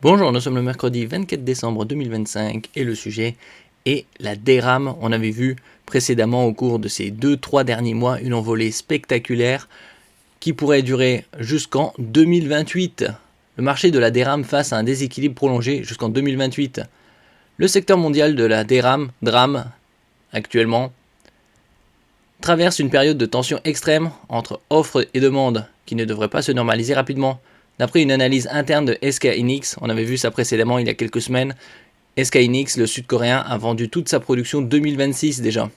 Bonjour, nous sommes le mercredi 24 décembre 2025 et le sujet est la DRAM. On avait vu précédemment au cours de ces 2-3 derniers mois une envolée spectaculaire qui pourrait durer jusqu'en 2028. Le marché de la DRAM face à un déséquilibre prolongé jusqu'en 2028. Le secteur mondial de la DRAM actuellement, traverse une période de tension extrême entre offre et demande qui ne devrait pas se normaliser rapidement. D'après une analyse interne de SK Hynix, on avait vu ça précédemment il y a quelques semaines, SK Hynix, le sud-coréen, a vendu toute sa production 2026 déjà.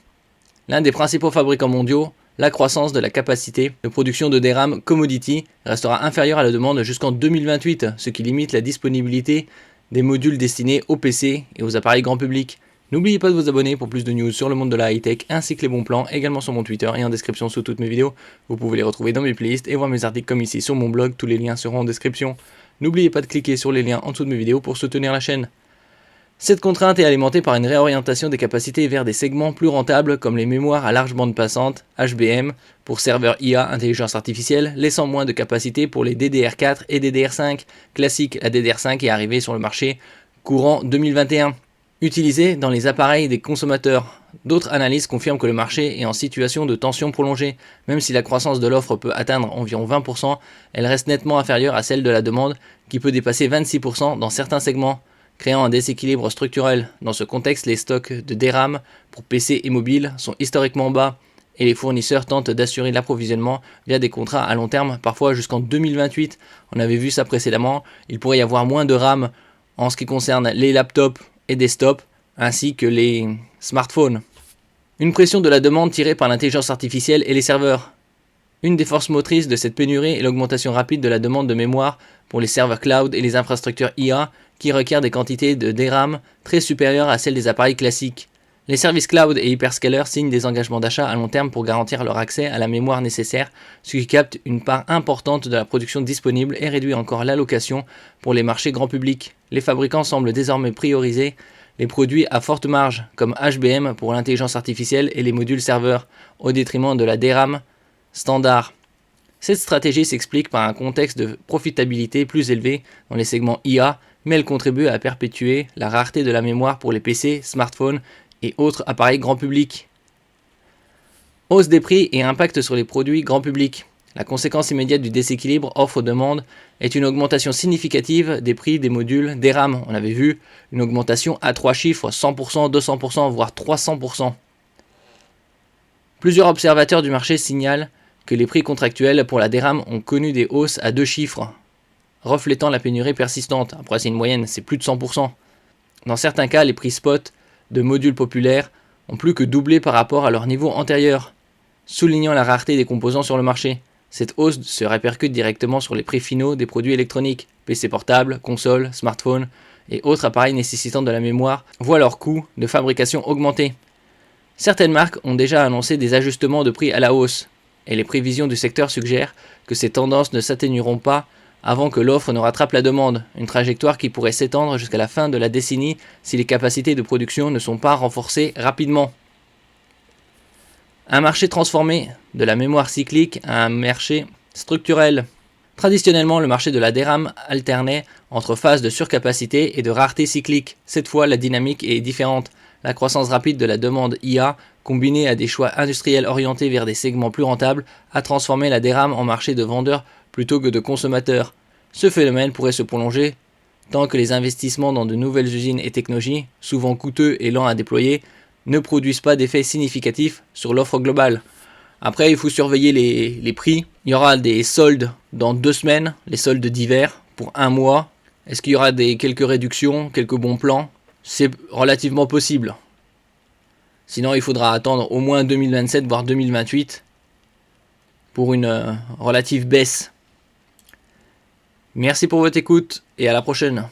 L'un des principaux fabricants mondiaux, la croissance de la capacité de production de DRAM commodity restera inférieure à la demande jusqu'en 2028, ce qui limite la disponibilité des modules destinés aux PC et aux appareils grand public. N'oubliez pas de vous abonner pour plus de news sur le monde de la high-tech ainsi que les bons plans, également sur mon Twitter et en description sous toutes mes vidéos. Vous pouvez les retrouver dans mes playlists et voir mes articles comme ici sur mon blog, tous les liens seront en description. N'oubliez pas de cliquer sur les liens en dessous de mes vidéos pour soutenir la chaîne. Cette contrainte est alimentée par une réorientation des capacités vers des segments plus rentables comme les mémoires à large bande passante, HBM, pour serveurs IA intelligence artificielle, laissant moins de capacité pour les DDR4 et DDR5 classiques. La DDR5 est arrivée sur le marché courant 2021. Utilisé dans les appareils des consommateurs. D'autres analyses confirment que le marché est en situation de tension prolongée. Même si la croissance de l'offre peut atteindre environ 20%, elle reste nettement inférieure à celle de la demande qui peut dépasser 26% dans certains segments, créant un déséquilibre structurel. Dans ce contexte, les stocks de DRAM pour PC et mobile sont historiquement bas et les fournisseurs tentent d'assurer l'approvisionnement via des contrats à long terme, parfois jusqu'en 2028. On avait vu ça précédemment, il pourrait y avoir moins de RAM en ce qui concerne les laptops et desktop, ainsi que les smartphones. Une pression de la demande tirée par l'intelligence artificielle et les serveurs. Une des forces motrices de cette pénurie est l'augmentation rapide de la demande de mémoire pour les serveurs cloud et les infrastructures IA qui requièrent des quantités de DRAM très supérieures à celles des appareils classiques. Les services cloud et hyperscalers signent des engagements d'achat à long terme pour garantir leur accès à la mémoire nécessaire, ce qui capte une part importante de la production disponible et réduit encore l'allocation pour les marchés grand public. Les fabricants semblent désormais prioriser les produits à forte marge, comme HBM pour l'intelligence artificielle et les modules serveurs, au détriment de la DRAM standard. Cette stratégie s'explique par un contexte de profitabilité plus élevé dans les segments IA, mais elle contribue à perpétuer la rareté de la mémoire pour les PC, smartphones et autres appareils grand public. Hausse des prix et impact sur les produits grand public. La conséquence immédiate du déséquilibre offre-demande est une augmentation significative des prix des modules DRAM. On avait vu une augmentation à 3 chiffres, 100%, 200%, voire 300%. Plusieurs observateurs du marché signalent que les prix contractuels pour la DRAM ont connu des hausses à 2 chiffres, reflétant la pénurie persistante. Après, c'est une moyenne, c'est plus de 100%. Dans certains cas, les prix spot de modules populaires ont plus que doublé par rapport à leur niveau antérieur, soulignant la rareté des composants sur le marché. Cette hausse se répercute directement sur les prix finaux des produits électroniques. PC portables, consoles, smartphones et autres appareils nécessitant de la mémoire voient leur coût de fabrication augmenter. Certaines marques ont déjà annoncé des ajustements de prix à la hausse, et les prévisions du secteur suggèrent que ces tendances ne s'atténueront pas avant que l'offre ne rattrape la demande, une trajectoire qui pourrait s'étendre jusqu'à la fin de la décennie si les capacités de production ne sont pas renforcées rapidement. Un marché transformé de la mémoire cyclique à un marché structurel. Traditionnellement, le marché de la DRAM alternait entre phases de surcapacité et de rareté cyclique. Cette fois, la dynamique est différente. La croissance rapide de la demande IA, combinée à des choix industriels orientés vers des segments plus rentables, a transformé la DRAM en marché de vendeurs plutôt que de consommateurs. Ce phénomène pourrait se prolonger tant que les investissements dans de nouvelles usines et technologies, souvent coûteux et lents à déployer, ne produisent pas d'effet significatif sur l'offre globale. Après, il faut surveiller les prix. Il y aura des soldes dans 2 semaines, les soldes d'hiver, pour 1 mois. Est-ce qu'il y aura quelques réductions, quelques bons plans? C'est relativement possible. Sinon, il faudra attendre au moins 2027, voire 2028, pour une relative baisse. Merci pour votre écoute et à la prochaine.